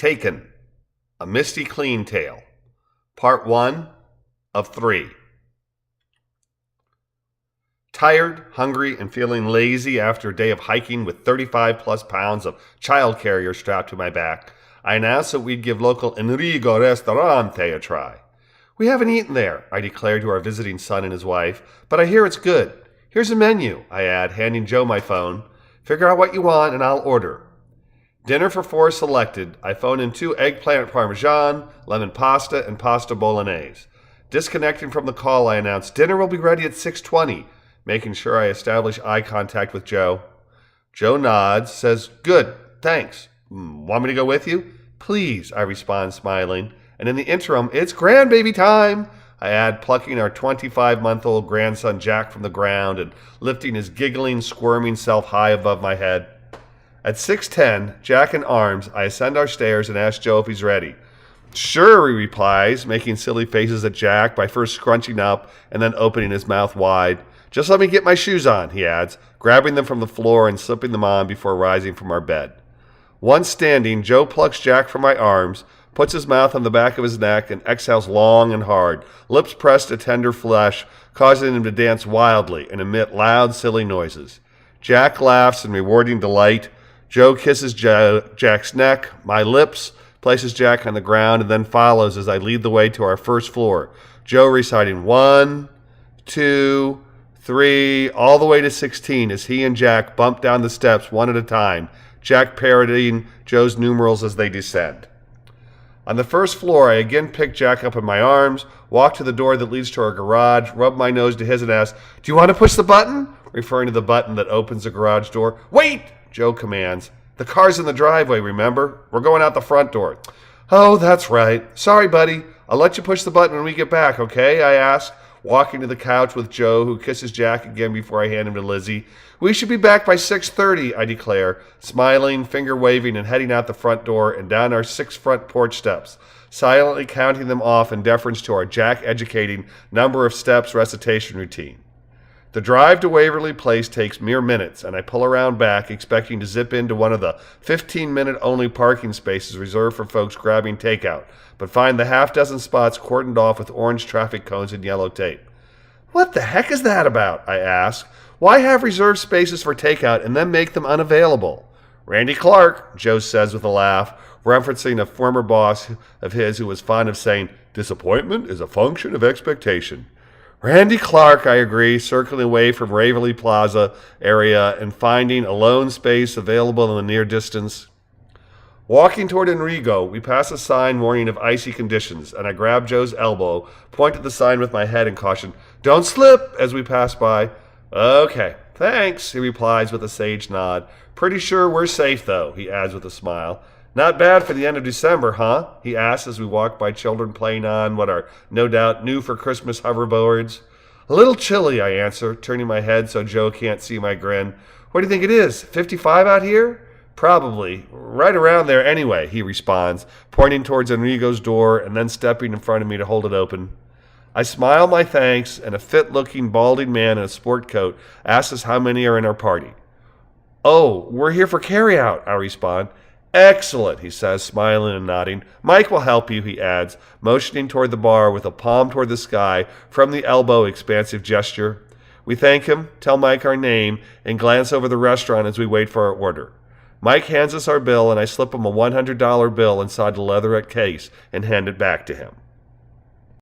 Taken, a Misty Kleen tale. Part 1 of 3. Tired, hungry, and feeling lazy after a day of hiking with 35 plus pounds of child carrier strapped to my back, I announced that we'd give local Enrico Restaurante a try. We haven't eaten there, I declared to our visiting son and his wife, but I hear it's good. Here's a menu, I add, handing Joe my phone. Figure out what you want and I'll order. Dinner for 4 selected. I phone in 2 eggplant parmesan, lemon pasta, and pasta bolognese. Disconnecting from the call, I announce dinner will be ready at 6:20, making sure I establish eye contact with Joe. Joe nods, says, "Good, thanks. Want me to go with you?" "Please," I respond, smiling. And in the interim, it's grandbaby time, I add, plucking our 25-month-old grandson Jack from the ground and lifting his giggling, squirming self high above my head. At 6:10, Jack in arms, I ascend our stairs and ask Joe if he's ready. "Sure," he replies, making silly faces at Jack by first scrunching up and then opening his mouth wide. "Just let me get my shoes on," he adds, grabbing them from the floor and slipping them on before rising from our bed. Once standing, Joe plucks Jack from my arms, puts his mouth on the back of his neck, and exhales long and hard, lips pressed to tender flesh, causing him to dance wildly and emit loud, silly noises. Jack laughs in rewarding delight. Joe kisses Jack's neck, my lips, places Jack on the ground, and then follows as I lead the way to our first floor, Joe reciting 1, 2, 3, all the way to 16 as he and Jack bump down the steps one at a time, Jack parodying Joe's numerals as they descend. On the first floor, I again pick Jack up in my arms, walk to the door that leads to our garage, rub my nose to his and ask, "Do you want to push the button?" referring to the button that opens the garage door. "Wait!" Joe commands. "The car's in the driveway, remember? We're going out the front door." "Oh, that's right. Sorry, buddy. I'll let you push the button when we get back, okay?" I ask, walking to the couch with Joe, who kisses Jack again before I hand him to Lizzie. "We should be back by 6:30, I declare, smiling, finger waving, and heading out the front door and down our 6 front porch steps, silently counting them off in deference to our Jack-educating number of steps recitation routine. The drive to Waverly Place takes mere minutes, and I pull around back, expecting to zip into one of the 15-minute-only parking spaces reserved for folks grabbing takeout, but find the half-dozen spots cordoned off with orange traffic cones and yellow tape. "What the heck is that about?" I ask. "Why have reserved spaces for takeout and then make them unavailable?" "Randy Clark," Joe says with a laugh, referencing a former boss of his who was fond of saying, "Disappointment is a function of expectation." "Randy Clark," I agree, circling away from Waverly Plaza area and finding a lone space available in the near distance. Walking toward Enrico, we pass a sign warning of icy conditions, and I grab Joe's elbow, point at the sign with my head, and caution, "Don't slip," as we pass by. "Okay, thanks," he replies with a sage nod. "Pretty sure we're safe, though," he adds with a smile. "Not bad for the end of December, huh?" he asks as we walk by children playing on what are no doubt new for Christmas hoverboards. "A little chilly," I answer, turning my head so Joe can't see my grin. "What do you think it is, 55 out here?" "Probably. Right around there anyway," he responds, pointing towards Enrico's door and then stepping in front of me to hold it open. I smile my thanks, and a fit-looking, balding man in a sport coat asks us how many are in our party. "Oh, we're here for carryout," I respond. "Excellent," he says, smiling and nodding. "Mike will help you," he adds, motioning toward the bar with a palm toward the sky from the elbow expansive gesture. We thank him, tell Mike our name, and glance over the restaurant as we wait for our order. Mike hands us our bill, and I slip him a $100 bill inside the leatherette case and hand it back to him.